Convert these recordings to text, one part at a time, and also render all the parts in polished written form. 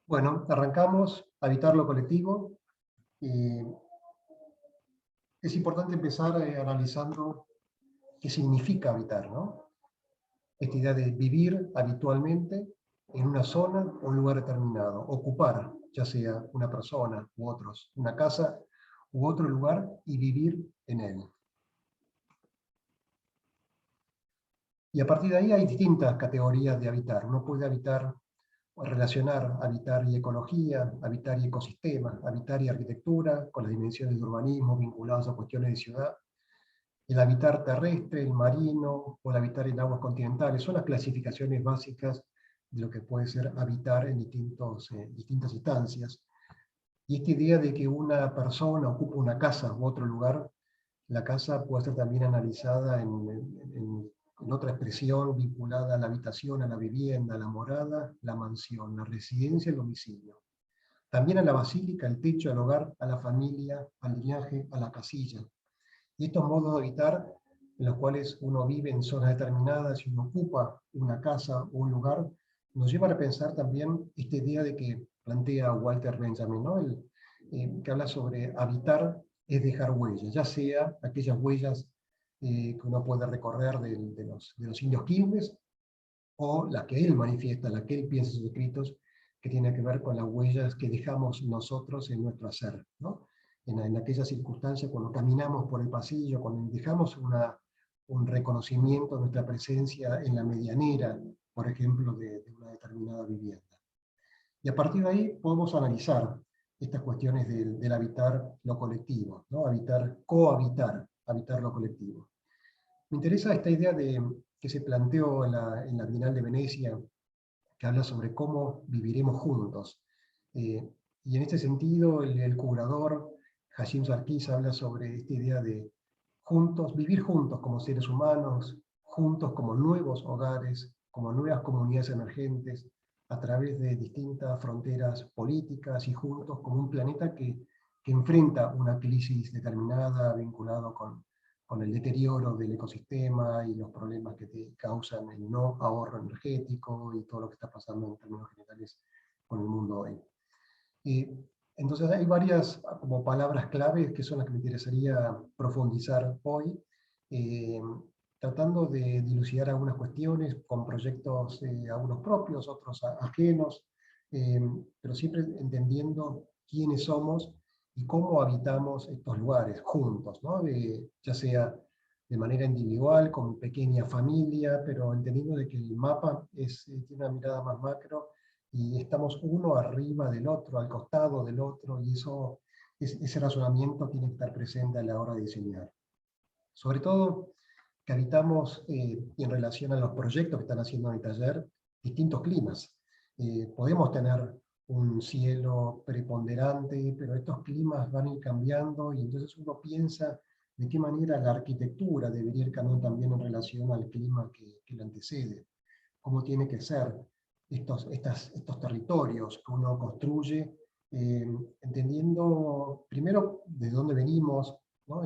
Bueno, arrancamos Habitar lo colectivo. Y es importante empezar analizando qué significa habitar, ¿no? Esta idea de vivir habitualmente en una zona o un lugar determinado, ocupar, ya sea una persona u otros, una casa u otro lugar y vivir en él. Y a partir de ahí hay distintas categorías de habitar. Uno puede habitar o relacionar habitar y ecología, habitar y ecosistema, habitar y arquitectura, con las dimensiones de urbanismo vinculadas a cuestiones de ciudad. El habitar terrestre, el marino, o el habitar en aguas continentales, son las clasificaciones básicas de lo que puede ser habitar en distintas instancias. Y esta idea de que una persona ocupa una casa u otro lugar, la casa puede ser también analizada en otra expresión vinculada a la habitación, a la vivienda, a la morada, la mansión, la residencia, el domicilio. También a la basílica, el techo, el hogar, a la familia, al linaje, a la casilla. Y estos modos de habitar, en los cuales uno vive en zonas determinadas y uno ocupa una casa o un lugar, nos llevan a pensar también esta idea de que plantea Walter Benjamin, ¿no? Que habla sobre habitar es dejar huellas, ya sea aquellas huellas que uno puede recorrer de los indios quilmes, o las que él manifiesta, las que él piensa en sus escritos, que tiene que ver con las huellas que dejamos nosotros en nuestro hacer, ¿no? En aquellas circunstancias cuando caminamos por el pasillo, cuando dejamos un reconocimiento de nuestra presencia en la medianera, por ejemplo, de una determinada vivienda. Y a partir de ahí podemos analizar estas cuestiones del habitar lo colectivo, ¿no? Cohabitar, habitar lo colectivo. Me interesa esta idea que se planteó en la Bienal de Venecia, que habla sobre cómo viviremos juntos. Y en este sentido, el curador Hashim Sarkis habla sobre esta idea de vivir juntos como seres humanos, juntos como nuevos hogares, como nuevas comunidades emergentes, a través de distintas fronteras políticas y juntos como un planeta que enfrenta una crisis determinada vinculada con el deterioro del ecosistema y los problemas que te causan el no ahorro energético y todo lo que está pasando en términos generales con el mundo hoy. Entonces hay varias como palabras claves que son las que me interesaría profundizar hoy, eh, tratando de dilucidar algunas cuestiones con proyectos, algunos propios, otros ajenos, eh, pero siempre entendiendo quiénes somos y cómo habitamos estos lugares juntos, ¿no? Ya sea de manera individual, con pequeña familia, pero entendiendo de que el mapa tiene una mirada más macro y estamos uno arriba del otro, al costado del otro, y ese razonamiento tiene que estar presente a la hora de diseñar. Sobre todo que habitamos, y en relación a los proyectos que están haciendo en el taller, distintos climas. Podemos tener un cielo preponderante, pero estos climas van a ir cambiando y entonces uno piensa de qué manera la arquitectura debería ir cambiando también en relación al clima que lo antecede. Cómo tiene que ser estos territorios que uno construye, entendiendo primero de dónde venimos, ¿no?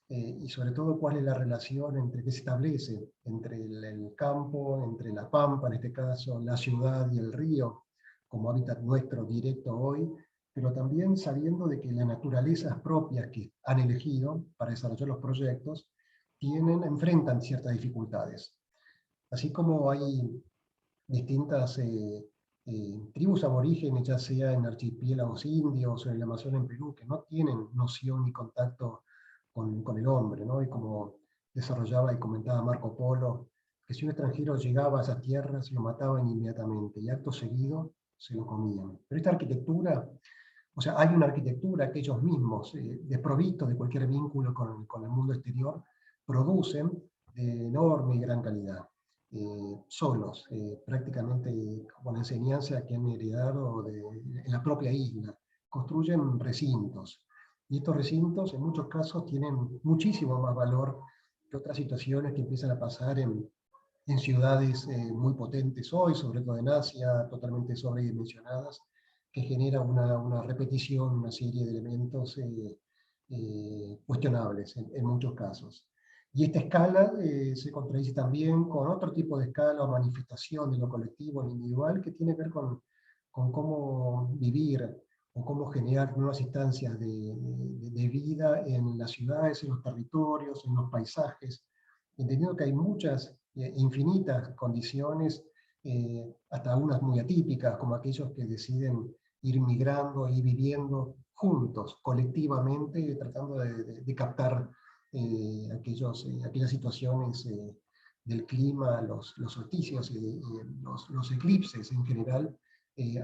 Y sobre todo cuál es la relación entre qué se establece entre el campo, entre la pampa, en este caso la ciudad y el río, como hábitat nuestro directo hoy, pero también sabiendo de que las naturalezas propias que han elegido para desarrollar los proyectos enfrentan ciertas dificultades. Así como hay distintas tribus aborígenes, ya sea en archipiélagos indios o en el Amazonas en Perú, que no tienen noción ni contacto con el hombre, ¿no? Y como desarrollaba y comentaba Marco Polo, que si un extranjero llegaba a esas tierras, lo mataban inmediatamente, y acto seguido se lo comían. Pero esta arquitectura, o sea, hay una arquitectura que ellos mismos, desprovistos de cualquier vínculo con el mundo exterior, producen de enorme y gran calidad. Solos, prácticamente con la enseñanza que han heredado en la propia isla. Construyen recintos. Y estos recintos, en muchos casos, tienen muchísimo más valor que otras situaciones que empiezan a pasar en ciudades muy potentes hoy, sobre todo en Asia, totalmente sobredimensionadas, que genera una repetición, una serie de elementos cuestionables en muchos casos. Y esta escala se contradice también con otro tipo de escala o manifestación de lo colectivo, lo individual, que tiene que ver con cómo vivir o cómo generar nuevas instancias de vida en las ciudades, en los territorios, en los paisajes, entendiendo que hay muchas, infinitas condiciones, hasta unas muy atípicas, como aquellos que deciden ir migrando y viviendo juntos, colectivamente, tratando de captar aquellas situaciones del clima, los solsticios y los eclipses en general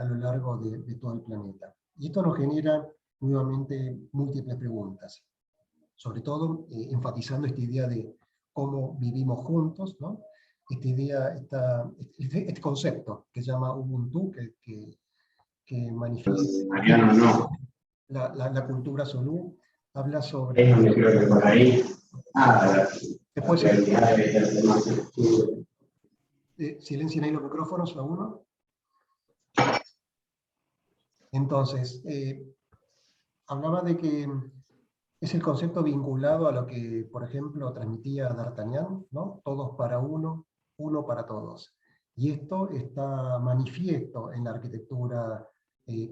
a lo largo de todo el planeta. Y esto nos genera nuevamente múltiples preguntas, sobre todo enfatizando esta idea de cómo vivimos juntos, ¿no? Esta idea, este concepto que se llama Ubuntu, que manifiesta Mariano, no. la cultura Zulú, habla sobre... Es donde creo que por ahí. Después, la realidad de más. silencien ahí los micrófonos a uno. Entonces, hablaba de que es el concepto vinculado a lo que, por ejemplo, transmitía D'Artagnan, ¿no? Todos para uno, uno para todos. Y esto está manifiesto en la arquitectura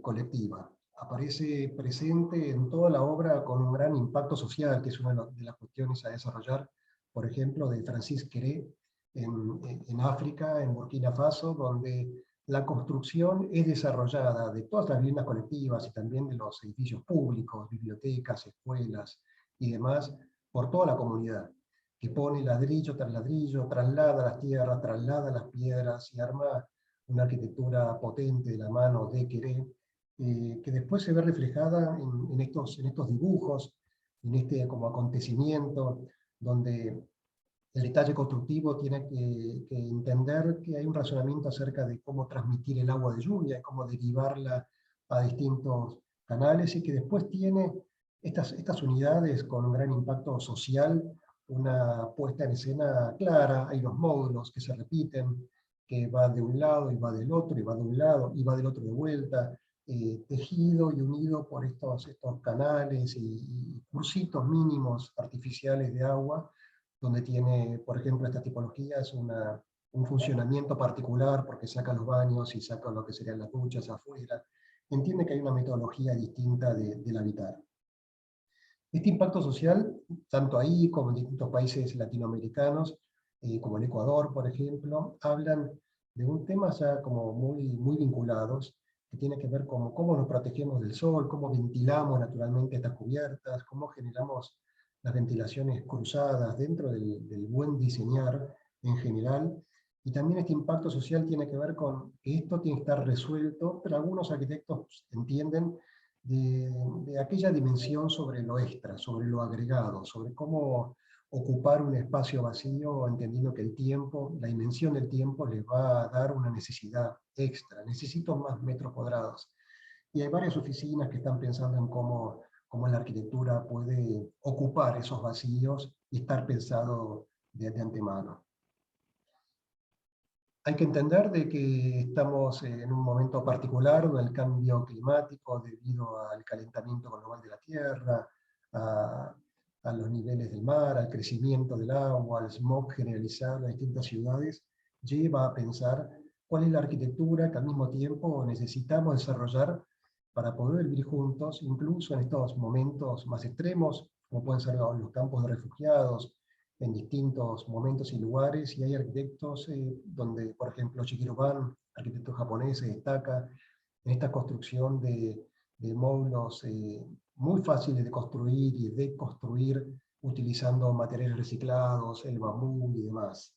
colectiva. Aparece presente en toda la obra con un gran impacto social, que es una de las cuestiones a desarrollar, por ejemplo, de Francis Queré en África, en Burkina Faso, donde la construcción es desarrollada de todas las viviendas colectivas y también de los edificios públicos, bibliotecas, escuelas y demás, por toda la comunidad, que pone ladrillo tras ladrillo, traslada las tierras, traslada las piedras y arma una arquitectura potente de la mano de Queré, que después se ve reflejada en estos dibujos, en este como acontecimiento, donde el detalle constructivo tiene que entender que hay un razonamiento acerca de cómo transmitir el agua de lluvia, cómo derivarla a distintos canales, y que después tiene estas unidades con un gran impacto social, una puesta en escena clara, hay los módulos que se repiten, que va de un lado y va del otro, y va de un lado y va del otro de vuelta, tejido y unido por estos canales y cursitos mínimos artificiales de agua, donde tiene, por ejemplo, esta tipología es un funcionamiento particular porque saca los baños y saca lo que serían las duchas afuera. Entiende que hay una metodología distinta del habitar. Este impacto social, tanto ahí como en distintos países latinoamericanos, como el Ecuador, por ejemplo, hablan de un tema ya como muy vinculados, que tiene que ver con cómo nos protegemos del sol, cómo ventilamos naturalmente estas cubiertas, cómo generamos las ventilaciones cruzadas dentro del buen diseñar en general. Y también este impacto social tiene que ver con que esto tiene que estar resuelto, pero algunos arquitectos entienden de aquella dimensión sobre lo extra, sobre lo agregado, sobre cómo ocupar un espacio vacío, entendiendo que el tiempo, la dimensión del tiempo les va a dar una necesidad extra. Necesito más metros cuadrados. Y hay varias oficinas que están pensando en cómo la arquitectura puede ocupar esos vacíos y estar pensado de antemano. Hay que entender de que estamos en un momento particular del cambio climático debido al calentamiento global de la Tierra, a los niveles del mar, al crecimiento del agua, al smog generalizado en las distintas ciudades, lleva a pensar cuál es la arquitectura que al mismo tiempo necesitamos desarrollar para poder vivir juntos, incluso en estos momentos más extremos, como pueden ser los campos de refugiados, en distintos momentos y lugares, y hay arquitectos donde, por ejemplo, Shigeru Ban, arquitecto japonés, se destaca en esta construcción de módulos muy fáciles de construir y de construir utilizando materiales reciclados, el bambú y demás.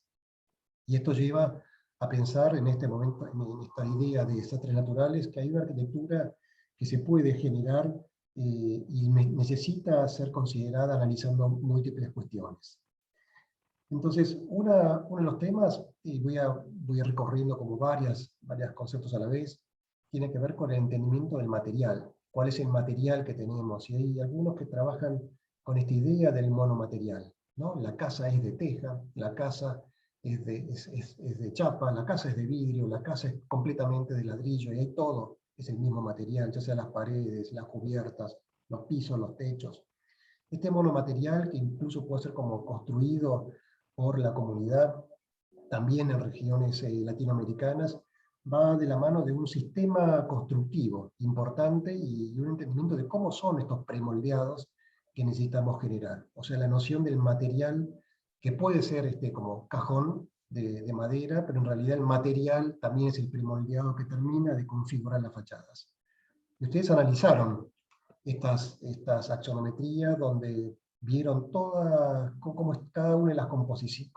Y esto lleva a pensar en este momento, en esta idea de desastres naturales, que hay una arquitectura que se puede generar y necesita ser considerada analizando múltiples cuestiones. Entonces, uno de los temas, y voy recorriendo como varios conceptos a la vez, tiene que ver con el entendimiento del material. ¿Cuál es el material que tenemos? Y hay algunos que trabajan con esta idea del monomaterial, ¿no? La casa es de teja, la casa es de chapa, la casa es de vidrio, la casa es completamente de ladrillo, y hay todo, es el mismo material, ya sea las paredes, las cubiertas, los pisos, los techos. Este monomaterial, que incluso puede ser como construido por la comunidad, también en regiones latinoamericanas, va de la mano de un sistema constructivo importante y un entendimiento de cómo son estos premoldeados que necesitamos generar. O sea, la noción del material que puede ser como cajón de madera, pero en realidad el material también es el premoldeado que termina de configurar las fachadas. Y ustedes analizaron estas axonometrías donde vieron cómo cada una de las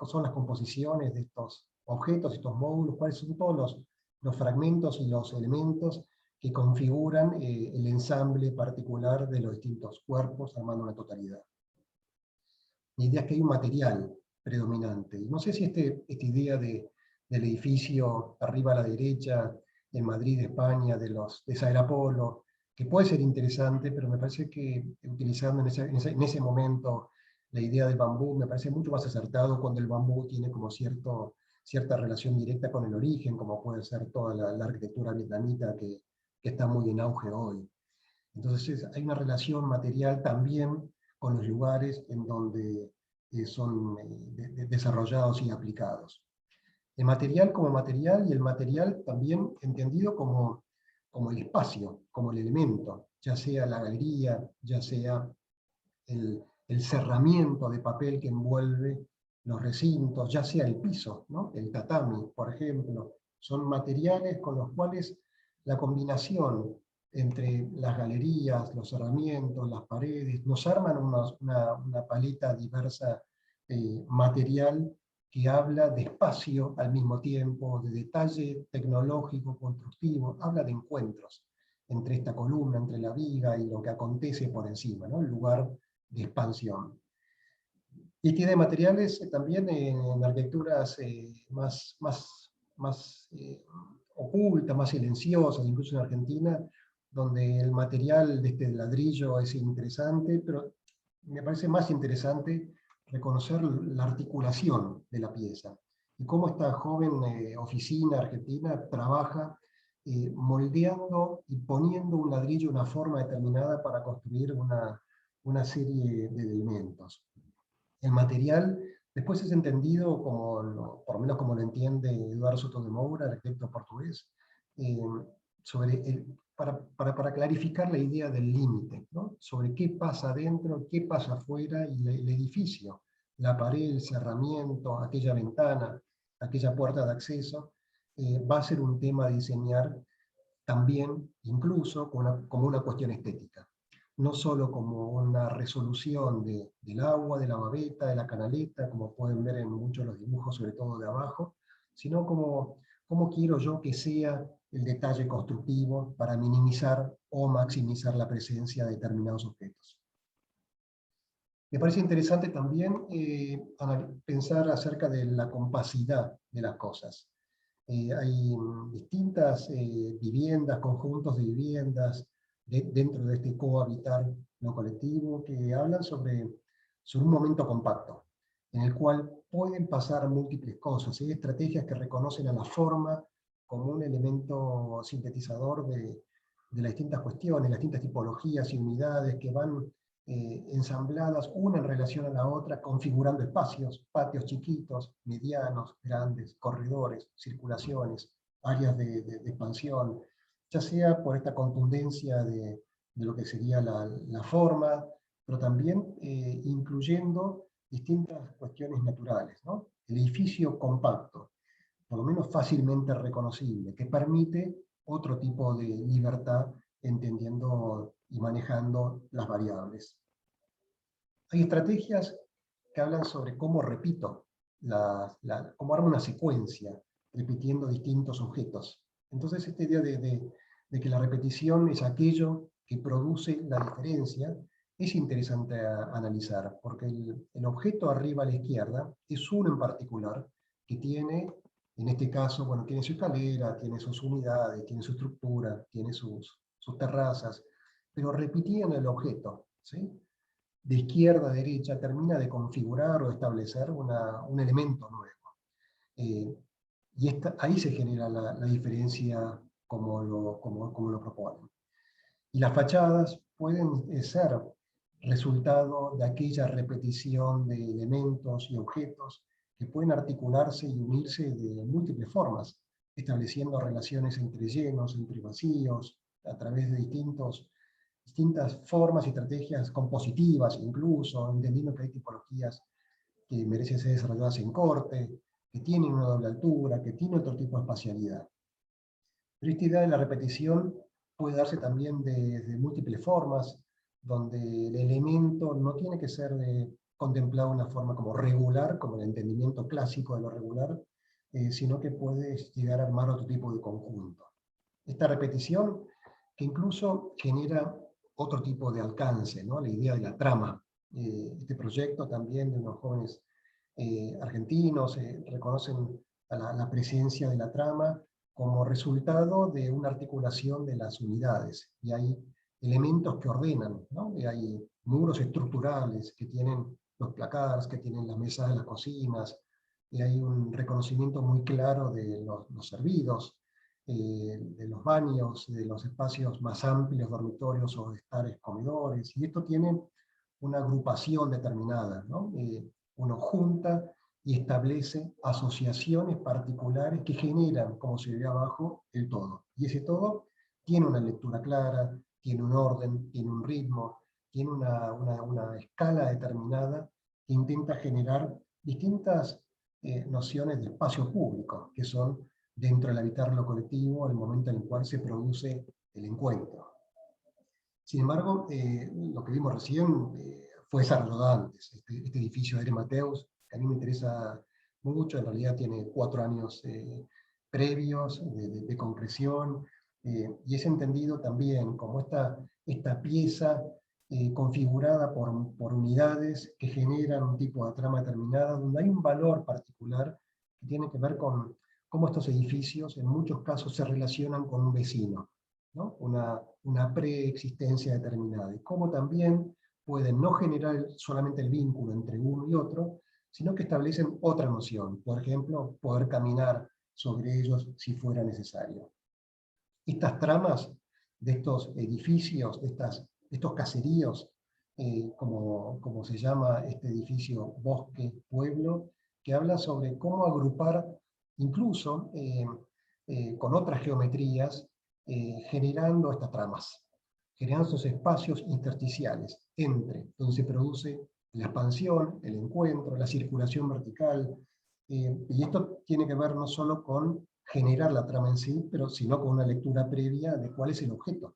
son las composiciones de estos objetos, estos módulos, cuáles son todos los fragmentos y los elementos que configuran el ensamble particular de los distintos cuerpos, armando una totalidad. La idea es que hay un material predominante. Y no sé si esta idea del edificio arriba a la derecha, en Madrid, España, de Saera Polo, que puede ser interesante, pero me parece que utilizando en ese momento la idea del bambú, me parece mucho más acertado cuando el bambú tiene como cierta relación directa con el origen, como puede ser toda la arquitectura vietnamita que está muy en auge hoy. Entonces hay una relación material también con los lugares en donde son desarrollados y aplicados. El material como material y el material también entendido como el espacio, como el elemento, ya sea la galería, ya sea el cerramiento de papel que envuelve los recintos, ya sea el piso, ¿no? El tatami, por ejemplo, son materiales con los cuales la combinación entre las galerías, los cerramientos, las paredes, nos arman una paleta diversa material que habla de espacio al mismo tiempo, de detalle tecnológico, constructivo, habla de encuentros entre esta columna, entre la viga y lo que acontece por encima, ¿no? El lugar de expansión. Y esta idea de materiales también en arquitecturas más ocultas, más silenciosas, incluso en Argentina, donde el material de este ladrillo es interesante, pero me parece más interesante reconocer la articulación de la pieza, y cómo esta joven oficina argentina trabaja moldeando y poniendo un ladrillo de una forma determinada para construir una serie de elementos. El material después es entendido por lo menos como lo entiende Eduardo Soto de Moura, el arquitecto portugués, eh, para clarificar la idea del límite, ¿no? Sobre qué pasa adentro, qué pasa afuera, y el edificio, la pared, el cerramiento, aquella ventana, aquella puerta de acceso, va a ser un tema a diseñar también, incluso, como una cuestión estética. No solo como una resolución del agua, de la babeta, de la canaleta, como pueden ver en muchos de los dibujos, sobre todo de abajo, sino cómo quiero yo que sea el detalle constructivo para minimizar o maximizar la presencia de determinados objetos. Me parece interesante también pensar acerca de la compacidad de las cosas. Hay distintas viviendas, conjuntos de viviendas dentro de este cohabitar no colectivo que hablan sobre un momento compacto, en el cual pueden pasar múltiples cosas. Hay estrategias que reconocen a la forma como un elemento sintetizador de las distintas cuestiones, las distintas tipologías y unidades que van ensambladas una en relación a la otra, configurando espacios, patios chiquitos, medianos, grandes, corredores, circulaciones, áreas de expansión, ya sea por esta contundencia de lo que sería la forma, pero también incluyendo distintas cuestiones naturales, ¿no? El edificio compacto, por lo menos fácilmente reconocible, que permite otro tipo de libertad entendiendo y manejando las variables. Hay estrategias que hablan sobre cómo repito, cómo armo una secuencia, repitiendo distintos objetos. Entonces esta idea de que la repetición es aquello que produce la diferencia, es interesante analizar, porque el objeto arriba a la izquierda es uno en particular que tiene, en este caso, bueno, tiene su escalera, tiene sus unidades, tiene su estructura, tiene sus terrazas, pero repitiendo el objeto, ¿sí? De izquierda a derecha termina de configurar o establecer un elemento nuevo. Y ahí se genera la diferencia como lo proponen. Y las fachadas pueden ser resultado de aquella repetición de elementos y objetos que pueden articularse y unirse de múltiples formas. estableciendo relaciones entre llenos, entre vacíos, a través de distintas formas y estrategias compositivas, incluso, entendiendo que hay tipologías que merecen ser desarrolladas en corte, que tienen una doble altura, que tienen otro tipo de espacialidad. Pero esta idea de la repetición puede darse también de múltiples formas, donde el elemento no tiene que ser contemplado de una forma como regular, como el entendimiento clásico de lo regular, sino que puede llegar a armar otro tipo de conjunto. Esta repetición que incluso genera otro tipo de alcance, ¿no? La idea de la trama. Este proyecto también de unos jóvenes argentinos reconocen a la presencia de la trama como resultado de una articulación de las unidades. Y hay elementos que ordenan, ¿no? Y hay muros estructurales que tienen los placards, que tienen las mesas de las cocinas, y hay un reconocimiento muy claro de los servidos, de los baños, de los espacios más amplios, dormitorios o estares comedores, y esto tiene una agrupación determinada, ¿no? Uno junta y establece asociaciones particulares que generan, como se ve abajo, el todo. Y ese todo tiene una lectura clara, tiene un orden, tiene un ritmo, tiene una escala determinada que intenta generar distintas nociones de espacio público, que son dentro del habitar lo colectivo, el momento en el cual se produce el encuentro. Sin embargo, lo que vimos recién fue desarrollado antes. Este edificio de Mateus, que a mí me interesa mucho, en realidad tiene 4 años previos de concreción, y es entendido también como esta pieza configurada por unidades que generan un tipo de trama determinada, donde hay un valor particular que tiene que ver con cómo estos edificios en muchos casos se relacionan con un vecino, ¿no? Una preexistencia determinada, y cómo también pueden no generar solamente el vínculo entre uno y otro, sino que establecen otra noción, por ejemplo, poder caminar sobre ellos si fuera necesario. Estas tramas de estos edificios, de estos caseríos, como se llama este edificio Bosque-Pueblo, que habla sobre cómo agrupar, incluso con otras geometrías, generando estas tramas, generando esos espacios intersticiales entre donde se produce la expansión, el encuentro, la circulación vertical, y esto tiene que ver no solo con generar la trama en sí, pero sino con una lectura previa de cuál es el objeto,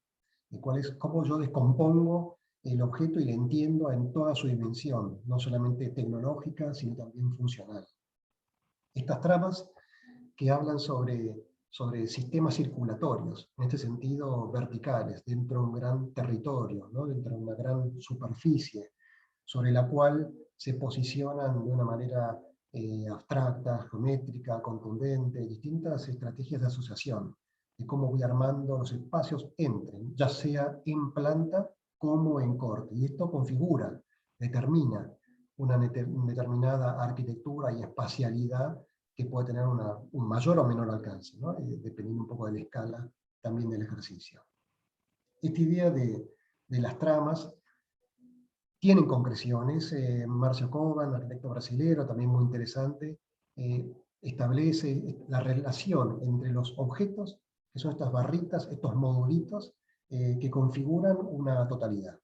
de cómo yo descompongo el objeto y lo entiendo en toda su dimensión, no solamente tecnológica, sino también funcional. Estas tramas que hablan sobre sistemas circulatorios, en este sentido verticales, dentro de un gran territorio, ¿no? Dentro de una gran superficie, sobre la cual se posicionan de una manera abstracta, geométrica, contundente, distintas estrategias de asociación, de cómo voy armando los espacios entre, ya sea en planta como en corte. Y esto configura, determina una determinada arquitectura y espacialidad que puede tener un mayor o menor alcance, ¿no? Dependiendo un poco de la escala también del ejercicio. Esta idea de las tramas tienen concreciones. Márcio Koban, arquitecto brasilero, también muy interesante, establece la relación entre los objetos, que son estas barritas, estos modulitos, que configuran una totalidad.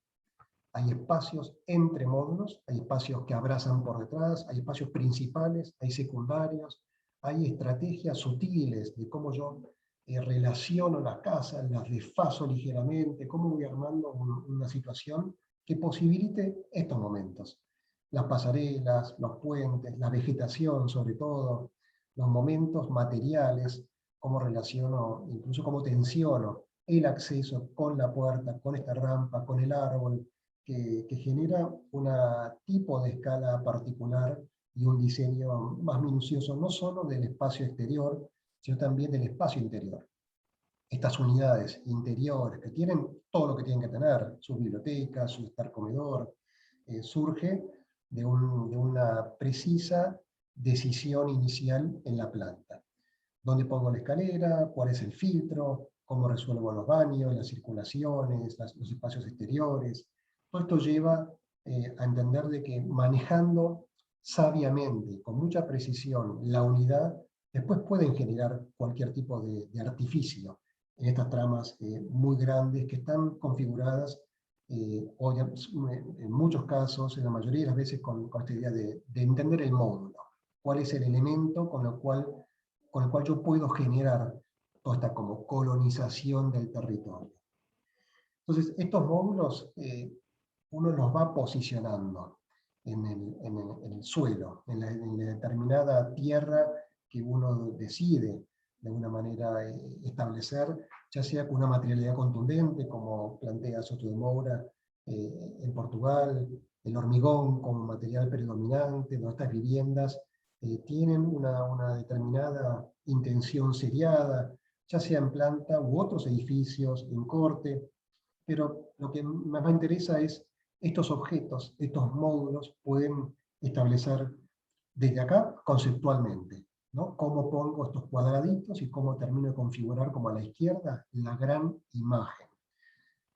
Hay espacios entre módulos, hay espacios que abrazan por detrás, hay espacios principales, hay secundarios, hay estrategias sutiles de cómo yo relaciono las casas, las desfaso ligeramente, cómo voy armando una situación que posibilite estos momentos. Las pasarelas, los puentes, la vegetación sobre todo, los momentos materiales, cómo relaciono, incluso cómo tensiono el acceso con la puerta, con esta rampa, con el árbol, que genera un tipo de escala particular y un diseño más minucioso, no solo del espacio exterior, sino también del espacio interior. Estas unidades interiores que tienen todo lo que tienen que tener, sus bibliotecas, su estar comedor, surge de una precisa decisión inicial en la planta. ¿Dónde pongo la escalera? ¿Cuál es el filtro? ¿Cómo resuelvo los baños, las circulaciones, los espacios exteriores? Todo esto lleva a entender de que manejando sabiamente, con mucha precisión, la unidad, Después pueden generar cualquier tipo de artificio en estas tramas muy grandes que están configuradas, en muchos casos, en la mayoría de las veces, con esta idea de entender el módulo. ¿Cuál es el elemento con el cual yo puedo generar toda esta como colonización del territorio? Entonces, estos módulos uno los va posicionando en el suelo, en la determinada tierra que uno decide de alguna manera establecer, ya sea con una materialidad contundente, como plantea Soto de Moura en Portugal, el hormigón como material predominante, donde estas viviendas tienen una determinada intención seriada, ya sea en planta u otros edificios, en corte, pero lo que más me interesa es estos objetos, estos módulos pueden establecer desde acá conceptualmente, ¿no? Cómo pongo estos cuadraditos y cómo termino de configurar como a la izquierda la gran imagen.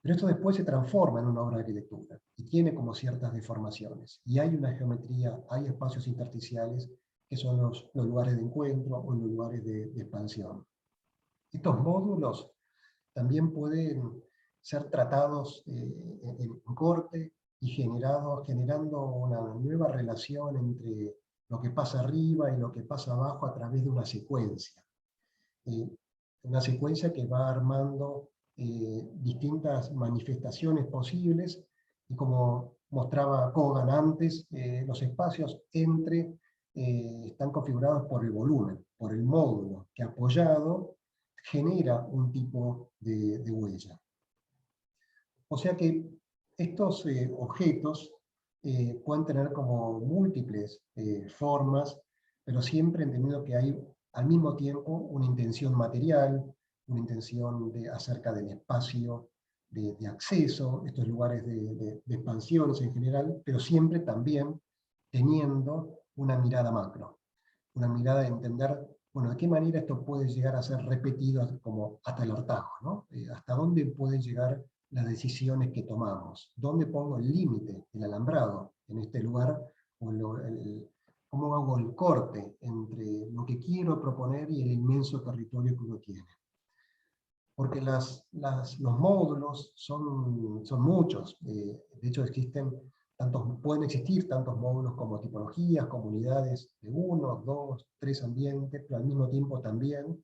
Pero esto después se transforma en una obra de arquitectura y tiene como ciertas deformaciones. Y hay una geometría, hay espacios intersticiales que son los lugares de encuentro o los lugares de expansión. Estos módulos también pueden ser tratados en corte y generando una nueva relación entre lo que pasa arriba y lo que pasa abajo a través de una secuencia. Una secuencia que va armando distintas manifestaciones posibles, y como mostraba Kogan antes, los espacios están configurados por el volumen, por el módulo, que apoyado genera un tipo de huella. O sea que estos objetos pueden tener como múltiples formas, pero siempre entendiendo que hay al mismo tiempo una intención material, una intención acerca del espacio de acceso, estos lugares de expansiones en general, pero siempre también teniendo una mirada macro, una mirada de entender, bueno, de qué manera esto puede llegar a ser repetido como hasta el hartazgo, ¿no? Hasta dónde pueden llegar las decisiones que tomamos, dónde pongo el límite, el alambrado en este lugar, o cómo hago el corte entre lo que quiero proponer y el inmenso territorio que uno tiene. Porque los módulos son muchos, de hecho pueden existir tantos módulos como tipologías, comunidades de 1, 2, 3 ambientes, pero al mismo tiempo también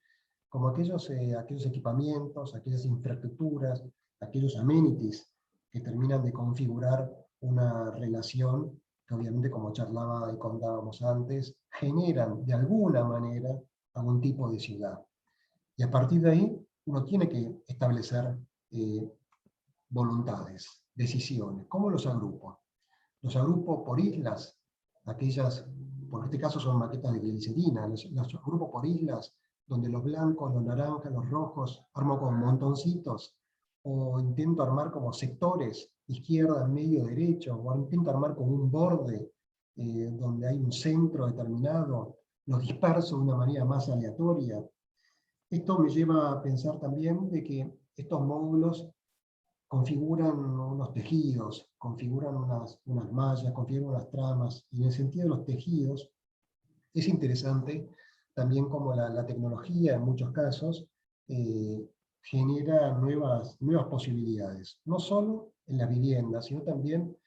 como aquellos equipamientos, aquellas infraestructuras, aquellos amenities que terminan de configurar una relación que obviamente, como charlaba y contábamos antes, generan de alguna manera algún tipo de ciudad. Y a partir de ahí uno tiene que establecer voluntades, decisiones. ¿Cómo los agrupo? Los agrupo por islas, aquellas, por este caso son maquetas de glicerina, los agrupo por islas, donde los blancos, los naranjas, los rojos, armo con montoncitos, o intento armar como sectores, izquierda, medio, derecho, o intento armar como un borde, donde hay un centro determinado, los disperso de una manera más aleatoria. Esto me lleva a pensar también de que estos módulos configuran unos tejidos, configuran unas mallas, configuran unas tramas, y en el sentido de los tejidos, es interesante también como la tecnología en muchos casos genera nuevas posibilidades, no solo en las viviendas, sino también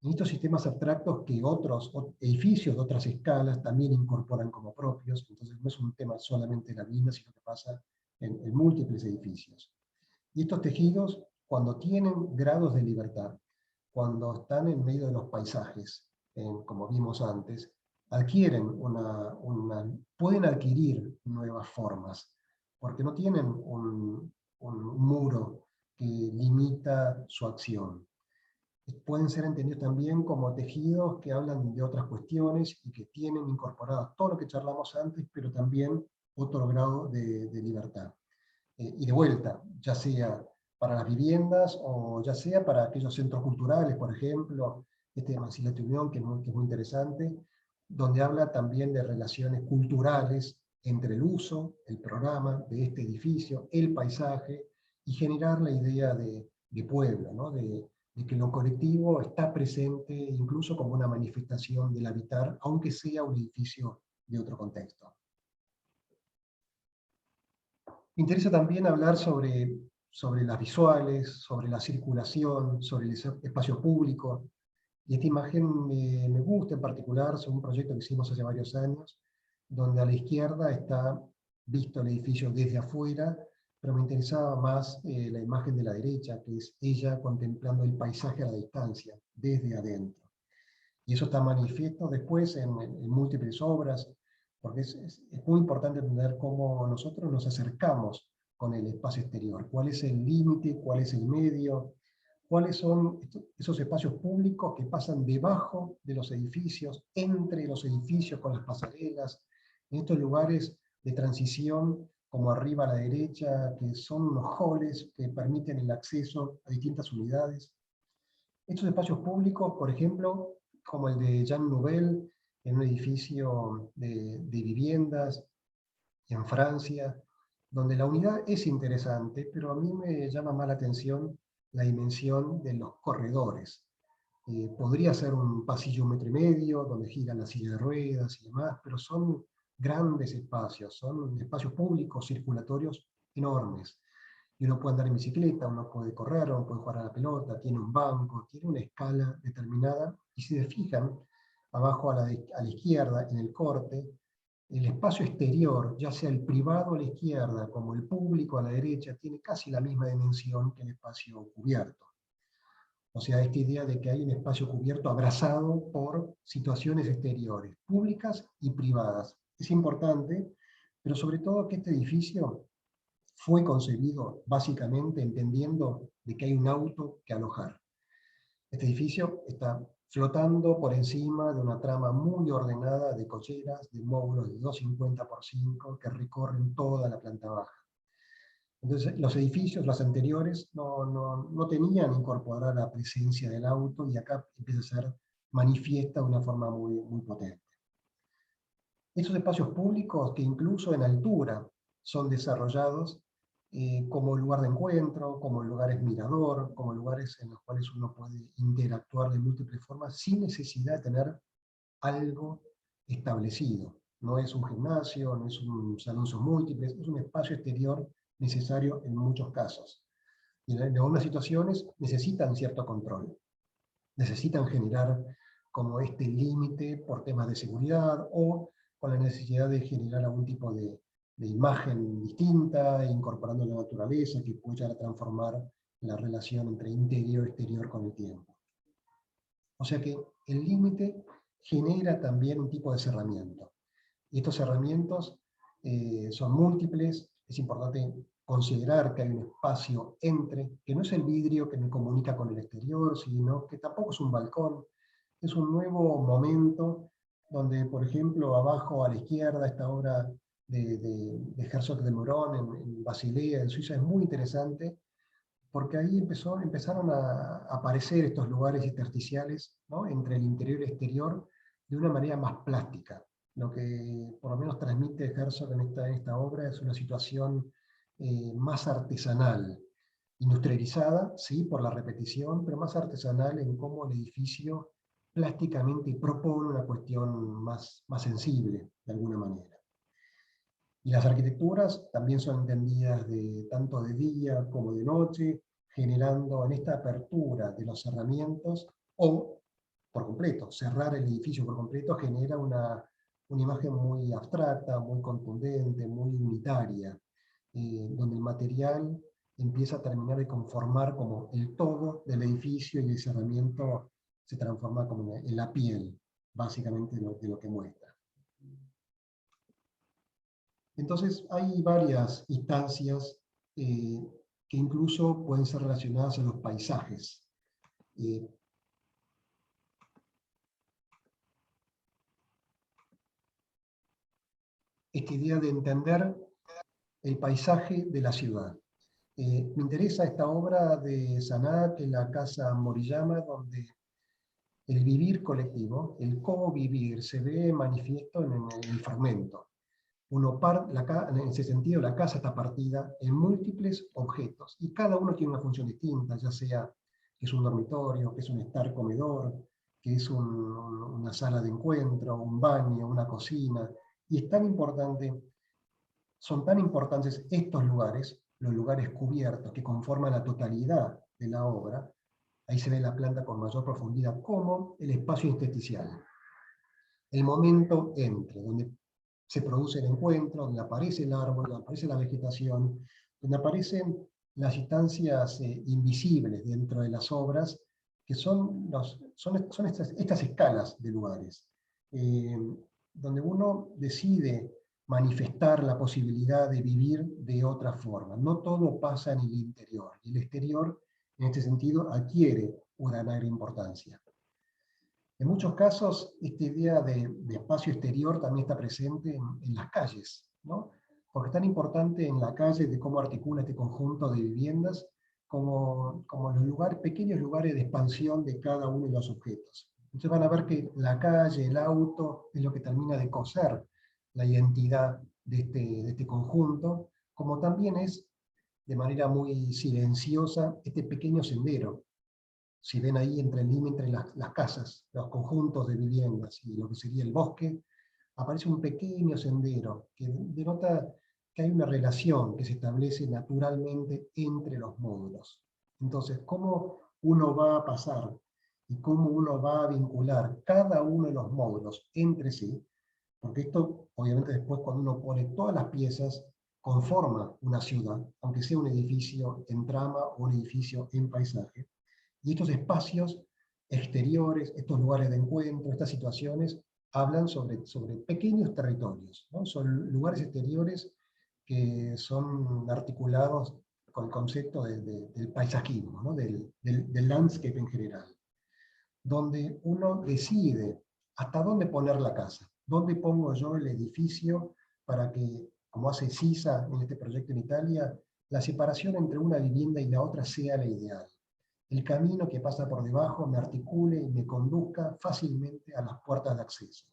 en estos sistemas abstractos que otros edificios de otras escalas también incorporan como propios. Entonces no es un tema solamente de la vivienda, sino que pasa en múltiples edificios. Y estos tejidos, cuando tienen grados de libertad, cuando están en medio de los paisajes, como vimos antes, pueden adquirir nuevas formas, porque no tienen un muro que limita su acción. Pueden ser entendidos también como tejidos que hablan de otras cuestiones y que tienen incorporado todo lo que charlamos antes, pero también otro grado de libertad. Y de vuelta, ya sea para las viviendas o ya sea para aquellos centros culturales, por ejemplo, de Mansillate Unión, que es muy interesante, donde habla también de relaciones culturales entre el uso, el programa de este edificio, el paisaje, y generar la idea de pueblo, ¿no? de que lo colectivo está presente incluso como una manifestación del habitar, aunque sea un edificio de otro contexto. Me interesa también hablar sobre las visuales, sobre la circulación, sobre el espacio público. Y esta imagen me gusta en particular, es un proyecto que hicimos hace varios años, donde a la izquierda está visto el edificio desde afuera, pero me interesaba más la imagen de la derecha, que es ella contemplando el paisaje a la distancia, desde adentro. Y eso está manifiesto después en múltiples obras, porque es muy importante entender cómo nosotros nos acercamos con el espacio exterior, cuál es el límite, cuál es el medio, cuáles son esos espacios públicos que pasan debajo de los edificios, entre los edificios con las pasarelas, en estos lugares de transición, como arriba a la derecha, que son unos halls que permiten el acceso a distintas unidades. Estos espacios públicos, por ejemplo, como el de Jean Nouvel, en un edificio de viviendas en Francia, donde la unidad es interesante, pero a mí me llama más la atención la dimensión de los corredores. Podría ser un pasillo 1,5 metros, donde giran las sillas de ruedas y demás, pero son grandes espacios, son espacios públicos, circulatorios enormes. Y uno puede andar en bicicleta, uno puede correr, uno puede jugar a la pelota, tiene un banco, tiene una escala determinada, y si se fijan, abajo a la izquierda, en el corte, el espacio exterior, ya sea el privado a la izquierda como el público a la derecha, tiene casi la misma dimensión que el espacio cubierto. O sea, esta idea de que hay un espacio cubierto abrazado por situaciones exteriores, públicas y privadas. Es importante, pero sobre todo que este edificio fue concebido básicamente entendiendo de que hay un auto que alojar. Este edificio está flotando por encima de una trama muy ordenada de cocheras, de módulos de 250x5 que recorren toda la planta baja. Entonces, los edificios, los anteriores, no tenían incorporada la presencia del auto, y acá empieza a ser manifiesta de una forma muy potente. Estos espacios públicos que incluso en altura son desarrollados como lugar de encuentro, como lugares mirador, como lugares en los cuales uno puede interactuar de múltiples formas sin necesidad de tener algo establecido. No es un gimnasio, no es un salón múltiples, es un espacio exterior necesario en muchos casos. Y en algunas situaciones necesitan cierto control, necesitan generar como este límite por temas de seguridad o con la necesidad de generar algún tipo de imagen distinta, incorporando la naturaleza que puede llegar a transformar la relación entre interior y exterior con el tiempo. O sea que el límite genera también un tipo de cerramiento. Y estos cerramientos son múltiples. Es importante considerar que hay un espacio entre, que no es el vidrio que me comunica con el exterior, sino que tampoco es un balcón. Es un nuevo momento donde, por ejemplo, abajo a la izquierda, esta obra de Herzog de Meuron en Basilea, en Suiza, es muy interesante, porque ahí empezaron a aparecer estos lugares intersticiales, ¿no?, entre el interior y el exterior de una manera más plástica. Lo que por lo menos transmite Herzog en esta obra es una situación más artesanal, industrializada, sí, por la repetición, pero más artesanal en cómo el edificio plásticamente propone una cuestión más sensible, de alguna manera. Y las arquitecturas también son entendidas tanto de día como de noche, generando en esta apertura de los cerramientos, o por completo, cerrar el edificio por completo genera una imagen muy abstracta, muy contundente, muy unitaria, donde el material empieza a terminar de conformar como el todo del edificio, y el cerramiento se transforma como en la piel, básicamente, de lo que muestra. Entonces, hay varias instancias que incluso pueden ser relacionadas a los paisajes. Esta idea de entender el paisaje de la ciudad. Me interesa esta obra de Sanaa, que es la Casa Moriyama, donde el vivir colectivo, el co-vivir, se ve manifiesto en el fragmento. En ese sentido, la casa está partida en múltiples objetos, y cada uno tiene una función distinta, ya sea que es un dormitorio, que es un estar-comedor, que es una sala de encuentro, un baño, una cocina. Y es tan importante son tan importantes estos lugares, los lugares cubiertos que conforman la totalidad de la obra, ahí se ve la planta con mayor profundidad, como el espacio intersticial. El momento entre, donde se produce el encuentro, donde aparece el árbol, donde aparece la vegetación, donde aparecen las instancias invisibles dentro de las obras, que son estas escalas de lugares, donde uno decide manifestar la posibilidad de vivir de otra forma. No todo pasa en el interior, y el exterior, en este sentido, adquiere una gran importancia. En muchos casos, esta idea de espacio exterior también está presente en las calles, ¿no? Porque es tan importante en la calle de cómo articula este conjunto de viviendas como los lugares, pequeños lugares de expansión de cada uno de los objetos. Entonces van a ver que la calle, el auto, es lo que termina de coser la identidad de este conjunto, como también es, de manera muy silenciosa, este pequeño sendero. Si ven ahí entre el límite entre las casas, los conjuntos de viviendas y lo que sería el bosque, aparece un pequeño sendero que denota que hay una relación que se establece naturalmente entre los módulos. Entonces, ¿cómo uno va a pasar y cómo uno va a vincular cada uno de los módulos entre sí? Porque esto, obviamente, después cuando uno pone todas las piezas, conforma una ciudad, aunque sea un edificio en trama o un edificio en paisaje. Y estos espacios exteriores, estos lugares de encuentro, estas situaciones, hablan sobre pequeños territorios, ¿no? Son lugares exteriores que son articulados con el concepto del paisajismo, ¿no? del landscape en general, donde uno decide hasta dónde poner la casa, dónde pongo yo el edificio para que, como hace Sisa en este proyecto en Italia, la separación entre una vivienda y la otra sea la ideal. El camino que pasa por debajo me articule y me conduzca fácilmente a las puertas de acceso.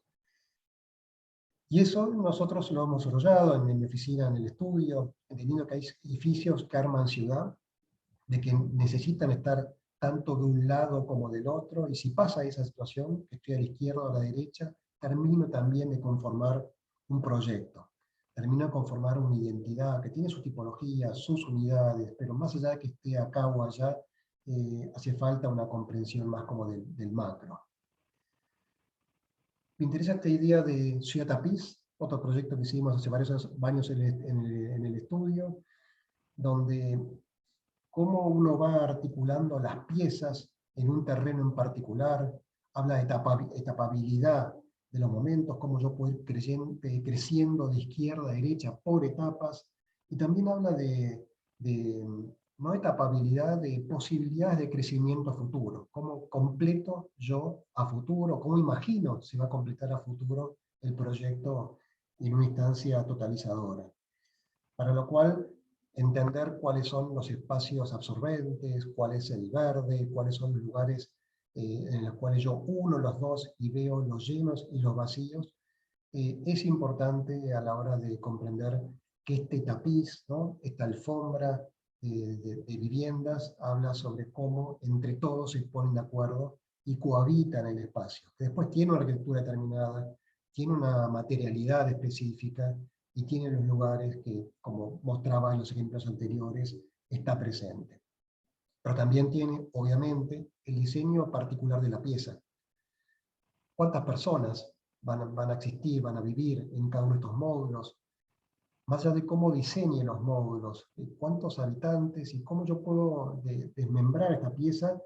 Y eso nosotros lo hemos desarrollado en mi oficina, en el estudio, entendiendo que hay edificios que arman ciudad, de que necesitan estar tanto de un lado como del otro, y si pasa esa situación, que estoy a la izquierda o a la derecha, termino también de conformar un proyecto. Termino de conformar una identidad que tiene su tipología, sus unidades, pero más allá de que esté acá o allá, hace falta una comprensión más como del macro. Me interesa esta idea de Ciudad Tapiz, otro proyecto que hicimos hace varios años en el estudio, donde cómo uno va articulando las piezas en un terreno en particular, habla de etapabilidad de los momentos, cómo yo puedo ir creciendo de izquierda a derecha por etapas, y también habla de no etapabilidad, de posibilidades de crecimiento a futuro, cómo completo yo a futuro, cómo imagino se va a completar a futuro el proyecto en una instancia totalizadora. Para lo cual, entender cuáles son los espacios absorbentes, cuál es el verde, cuáles son los lugares en los cuales yo uno los dos y veo los llenos y los vacíos, es importante a la hora de comprender que este tapiz, ¿no? Esta alfombra de viviendas, habla sobre cómo entre todos se ponen de acuerdo y cohabitan el espacio, que después tiene una arquitectura determinada, tiene una materialidad específica, y tiene los lugares que, como mostraba en los ejemplos anteriores, está presente. Pero también tiene, obviamente, el diseño particular de la pieza. ¿Cuántas personas van a existir, van a vivir en cada uno de estos módulos? Más allá de cómo diseñe los módulos, cuántos habitantes y cómo yo puedo desmembrar esta pieza,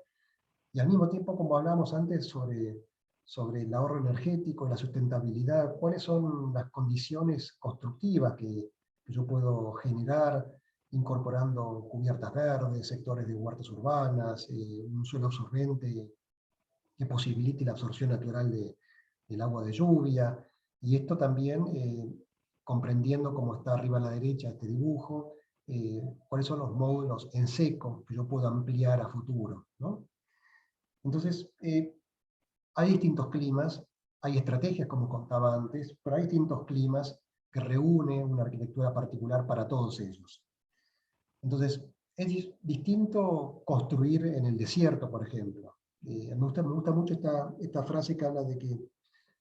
y al mismo tiempo, como hablábamos antes sobre el ahorro energético, la sustentabilidad, cuáles son las condiciones constructivas que yo puedo generar incorporando cubiertas verdes, sectores de huertas urbanas, un suelo absorbente que posibilite la absorción natural del agua de lluvia, y esto también comprendiendo cómo está arriba a la derecha este dibujo, cuáles son los módulos en seco que yo puedo ampliar a futuro, ¿no? Entonces, hay distintos climas, hay estrategias, como contaba antes, pero hay distintos climas que reúnen una arquitectura particular para todos ellos. Entonces, es distinto construir en el desierto, por ejemplo. Me gusta mucho esta frase que habla de que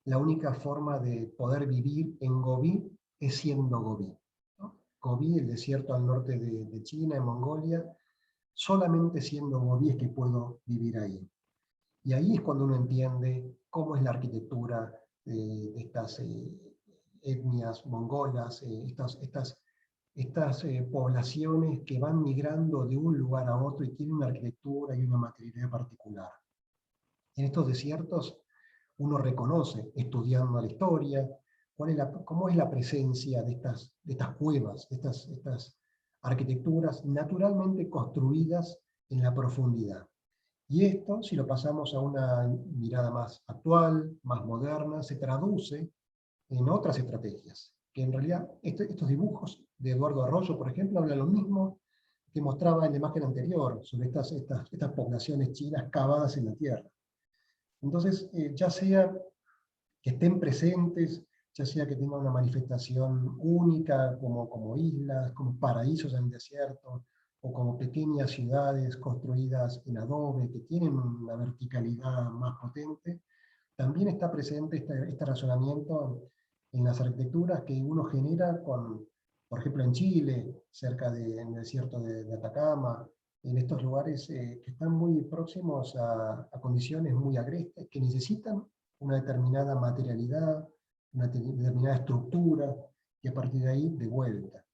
la única forma de poder vivir en Gobi es siendo Gobi, ¿no? Gobi, el desierto al norte de China, en Mongolia, solamente siendo Gobi es que puedo vivir ahí. Y ahí es cuando uno entiende cómo es la arquitectura de estas etnias mongolas, estas poblaciones que van migrando de un lugar a otro y tienen una arquitectura y una materialidad particular. En estos desiertos uno reconoce, estudiando la historia, cómo es la presencia de estas cuevas, de estas arquitecturas naturalmente construidas en la profundidad. Y esto, si lo pasamos a una mirada más actual, más moderna, se traduce en otras estrategias. Que en realidad estos dibujos de Eduardo Arroyo, por ejemplo, hablan lo mismo que mostraba en la imagen anterior, sobre estas poblaciones chinas cavadas en la tierra. Entonces, ya sea que estén presentes, ya sea que tengan una manifestación única, como islas, como paraísos en el desierto, o como pequeñas ciudades construidas en adobe, que tienen una verticalidad más potente, también está presente este razonamiento en las arquitecturas que uno genera por ejemplo, en Chile, en el desierto de Atacama, en estos lugares que están muy próximos a condiciones muy agrestes, que necesitan una determinada materialidad, una determinada estructura, y a partir de ahí, de vuelta.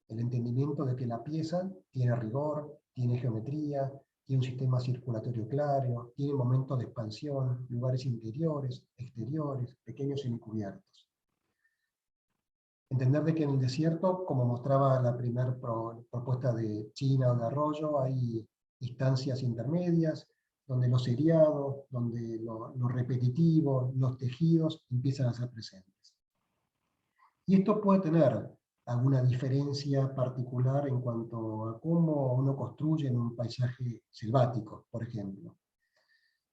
El entendimiento de que la pieza tiene rigor, tiene geometría, tiene un sistema circulatorio claro, tiene momentos de expansión, lugares interiores, exteriores, pequeños semicubiertos. Entender de que en el desierto, como mostraba la primera propuesta de China o de Arroyo, hay instancias intermedias, donde lo seriado, donde lo repetitivo, los tejidos empiezan a ser presentes. Y esto puede tener alguna diferencia particular en cuanto a cómo uno construye en un paisaje selvático, por ejemplo.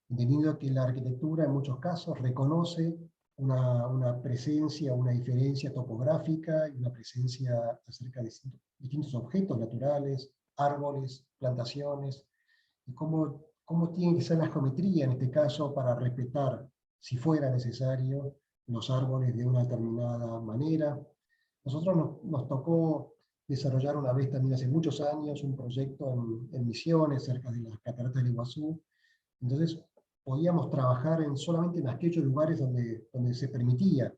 Entendiendo que la arquitectura en muchos casos reconoce una presencia, una diferencia topográfica y una presencia acerca de distintos objetos naturales, árboles, plantaciones, y cómo tiene que ser la geometría en este caso para respetar, si fuera necesario, los árboles de una determinada manera. Nosotros nos tocó desarrollar una vez también hace muchos años un proyecto en Misiones, cerca de las cataratas del Iguazú. Entonces podíamos trabajar solamente en aquellos lugares donde se permitía,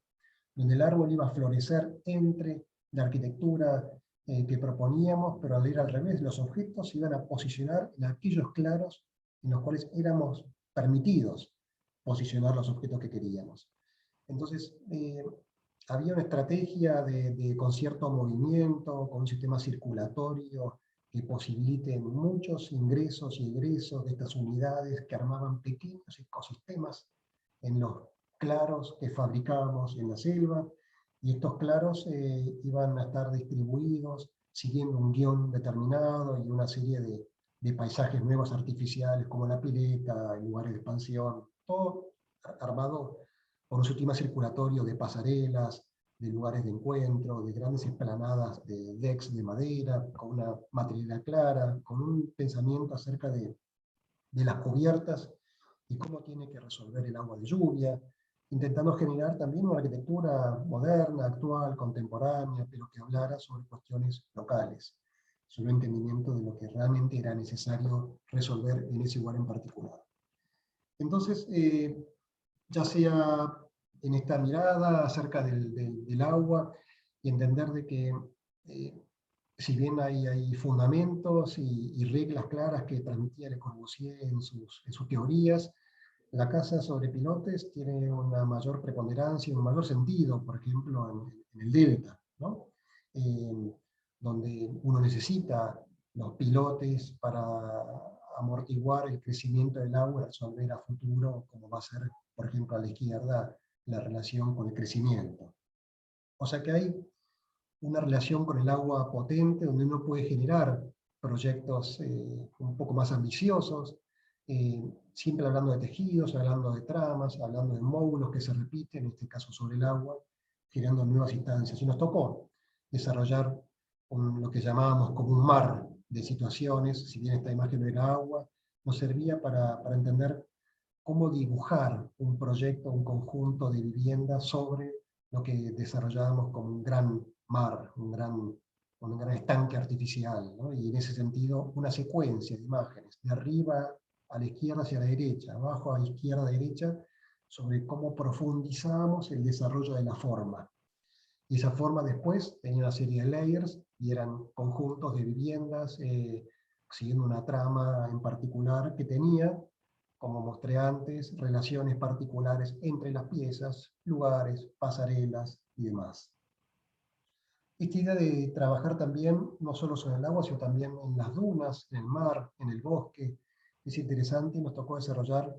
donde el árbol iba a florecer entre la arquitectura que proponíamos, pero al ir al revés, los objetos se iban a posicionar en aquellos claros en los cuales éramos permitidos posicionar los objetos que queríamos. Entonces, había una estrategia de concierto movimiento, con un sistema circulatorio que posibiliten muchos ingresos y egresos de estas unidades que armaban pequeños ecosistemas en los claros que fabricábamos en la selva, y estos claros iban a estar distribuidos siguiendo un guión determinado y una serie de paisajes nuevos artificiales como la pileta, lugares de expansión, todo armado por un sistema circulatorio de pasarelas, de lugares de encuentro, de grandes esplanadas de decks de madera, con una materialidad clara, con un pensamiento acerca de las cubiertas y cómo tiene que resolver el agua de lluvia, intentando generar también una arquitectura moderna, actual, contemporánea, pero que hablara sobre cuestiones locales, sobre el entendimiento de lo que realmente era necesario resolver en ese lugar en particular. Entonces, ya sea en esta mirada acerca del agua, y entender de que si bien hay fundamentos y reglas claras que transmitía Le Corbusier en sus teorías, la casa sobre pilotes tiene una mayor preponderancia, un mayor sentido, por ejemplo, en el delta, ¿no? Donde uno necesita los pilotes para amortiguar el crecimiento del agua y resolver a futuro, como va a ser, por ejemplo, a la izquierda, la relación con el crecimiento. O sea que hay una relación con el agua potente, donde uno puede generar proyectos un poco más ambiciosos, siempre hablando de tejidos, hablando de tramas, hablando de módulos que se repiten, en este caso sobre el agua, generando nuevas instancias. Y nos tocó desarrollar lo que llamábamos como un mar de situaciones, si bien esta imagen no era agua, nos servía para entender cómo dibujar un proyecto, un conjunto de viviendas sobre lo que desarrollábamos como un gran mar, un gran un gran estanque artificial, ¿no? Y en ese sentido una secuencia de imágenes, de arriba a la izquierda hacia la derecha, abajo a la izquierda a la derecha, sobre cómo profundizamos el desarrollo de la forma. Y esa forma después tenía una serie de layers, y eran conjuntos de viviendas, siguiendo una trama en particular que tenía, como mostré antes, relaciones particulares entre las piezas, lugares, pasarelas y demás. Esta idea de trabajar también, no solo sobre el agua, sino también en las dunas, en el mar, en el bosque, es interesante. Nos tocó desarrollar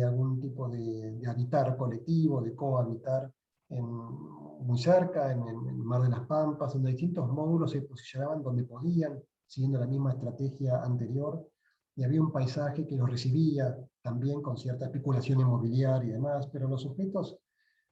algún tipo de habitar colectivo, de cohabitar, muy cerca, en el Mar de las Pampas, donde distintos módulos se posicionaban donde podían, siguiendo la misma estrategia anterior, y había un paisaje que los recibía, también con cierta especulación inmobiliaria y demás, pero los sujetos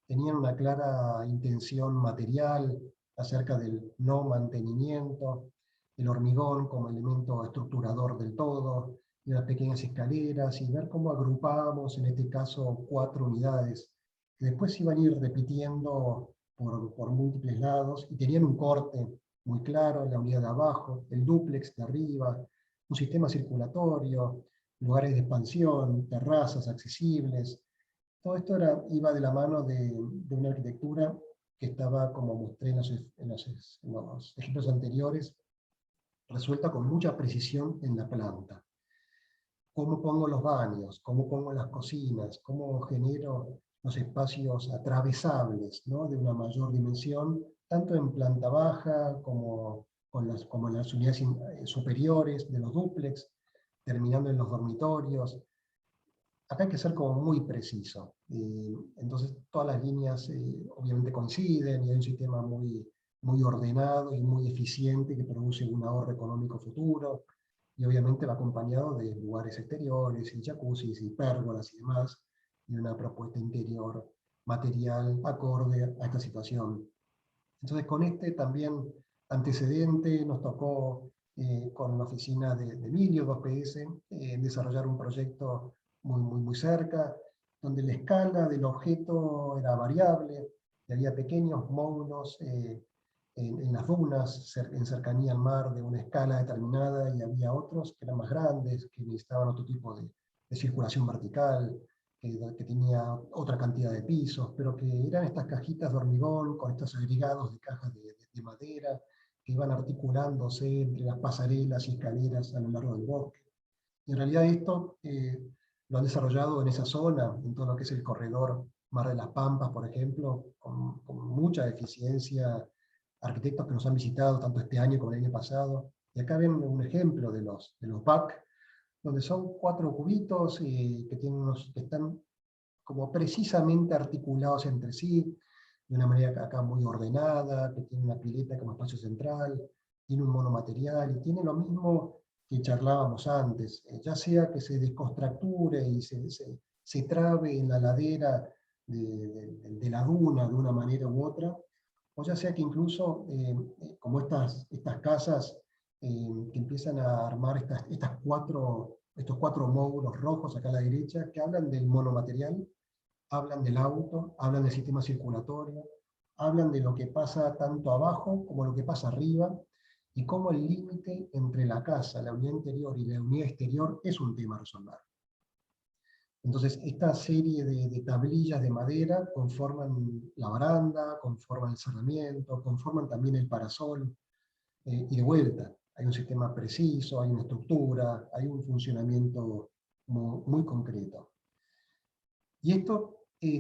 tenían una clara intención material acerca del no mantenimiento, el hormigón como elemento estructurador del todo, y las pequeñas escaleras, y ver cómo agrupábamos, en este caso, 4 unidades, que después se iban a ir repitiendo por múltiples lados, y tenían un corte muy claro, la unidad de abajo, el dúplex de arriba, un sistema circulatorio, lugares de expansión, terrazas accesibles. Todo esto iba de la mano de una arquitectura que estaba, como mostré en los ejemplos anteriores, resuelta con mucha precisión en la planta. Cómo pongo los baños, cómo pongo las cocinas, cómo genero los espacios atravesables, ¿no?, de una mayor dimensión, tanto en planta baja como en las unidades superiores de los dúplex, terminando en los dormitorios. Acá hay que ser como muy preciso. Entonces todas las líneas obviamente coinciden, y hay un sistema muy ordenado y muy eficiente que produce un ahorro económico futuro, y obviamente va acompañado de lugares exteriores, y jacuzzis, y pérgolas y demás, y una propuesta interior material acorde a esta situación. Entonces con este también antecedente nos tocó con la oficina de Emilio, 2PS, desarrollar un proyecto muy cerca, donde la escala del objeto era variable, y había pequeños módulos en las dunas, en cercanía al mar, de una escala determinada, y había otros que eran más grandes, que necesitaban otro tipo de circulación vertical, que tenía otra cantidad de pisos, pero que eran estas cajitas de hormigón con estos agregados de cajas de madera que iban articulándose entre las pasarelas y escaleras a lo largo del bosque. Y en realidad esto lo han desarrollado en esa zona, en todo lo que es el corredor Mar de las Pampas, por ejemplo, con mucha eficiencia, arquitectos que nos han visitado tanto este año como el año pasado. Y acá ven un ejemplo de los BAC, donde son 4 cubitos que están como precisamente articulados entre sí, de una manera acá muy ordenada, que tiene una pileta como espacio central, tiene un monomaterial, y tiene lo mismo que charlábamos antes, ya sea que se descontracture y se trabe en la ladera de la duna de una manera u otra, o ya sea que incluso, como estas casas que empiezan a armar estos 4 módulos rojos acá a la derecha, que hablan del monomaterial, hablan del auto, hablan del sistema circulatorio, hablan de lo que pasa tanto abajo como lo que pasa arriba, y cómo el límite entre la casa, la unidad interior y la unidad exterior es un tema a resolver. Entonces, esta serie de tablillas de madera conforman la baranda, conforman el cerramiento, conforman también el parasol, y de vuelta, hay un sistema preciso, hay una estructura, hay un funcionamiento muy concreto. Y esto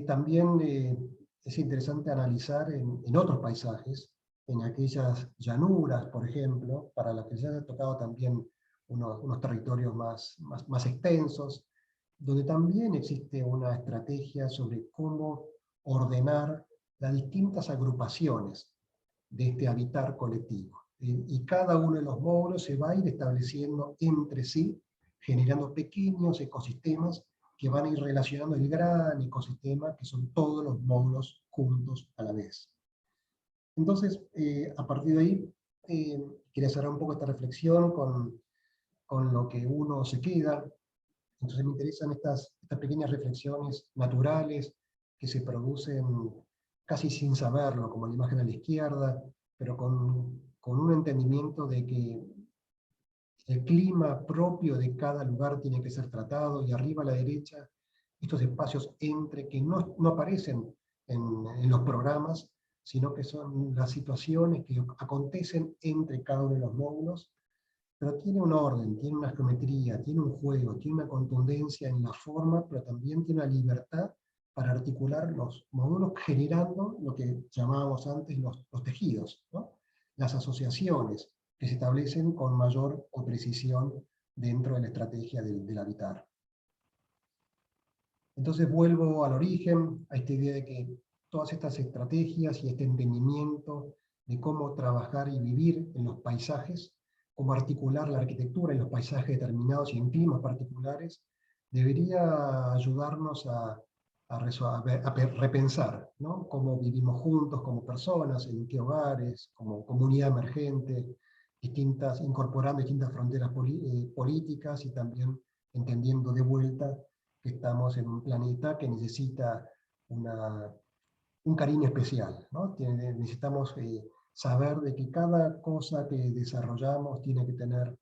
también es interesante analizar en otros paisajes, en aquellas llanuras, por ejemplo, para las que ya ha tocado también unos territorios más extensos, donde también existe una estrategia sobre cómo ordenar las distintas agrupaciones de este habitar colectivo. Y cada uno de los módulos se va a ir estableciendo entre sí, generando pequeños ecosistemas que van a ir relacionando el gran ecosistema, que son todos los módulos juntos a la vez. Entonces, a partir de ahí, quería cerrar un poco esta reflexión con lo que uno se queda. Entonces me interesan estas pequeñas reflexiones naturales que se producen casi sin saberlo, como la imagen a la izquierda, pero con con un entendimiento de que el clima propio de cada lugar tiene que ser tratado, y arriba a la derecha, estos espacios entre que no aparecen en los programas, sino que son las situaciones que acontecen entre cada uno de los módulos, pero tiene un orden, tiene una geometría, tiene un juego, tiene una contundencia en la forma, pero también tiene una libertad para articular los módulos, generando lo que llamábamos antes los tejidos, ¿no? Las asociaciones que se establecen con mayor o precisión dentro de la estrategia del habitar. Entonces vuelvo al origen, a esta idea de que todas estas estrategias y este entendimiento de cómo trabajar y vivir en los paisajes, cómo articular la arquitectura en los paisajes determinados y en climas particulares, debería ayudarnos a repensar, ¿no? Cómo vivimos juntos como personas, en qué hogares, como comunidad emergente, incorporando distintas fronteras políticas, y también entendiendo de vuelta que estamos en un planeta que necesita un cariño especial, ¿no? Necesitamos saber de que cada cosa que desarrollamos tiene que tener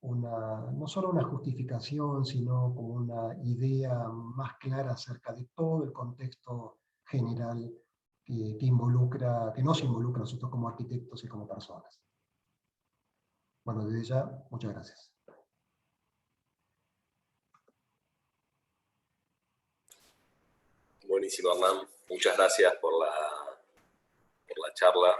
no solo una justificación, sino como una idea más clara acerca de todo el contexto general que nos involucra a nosotros como arquitectos y como personas. Bueno, desde ya, muchas gracias. Buenísimo, Hernán. Muchas gracias por la charla.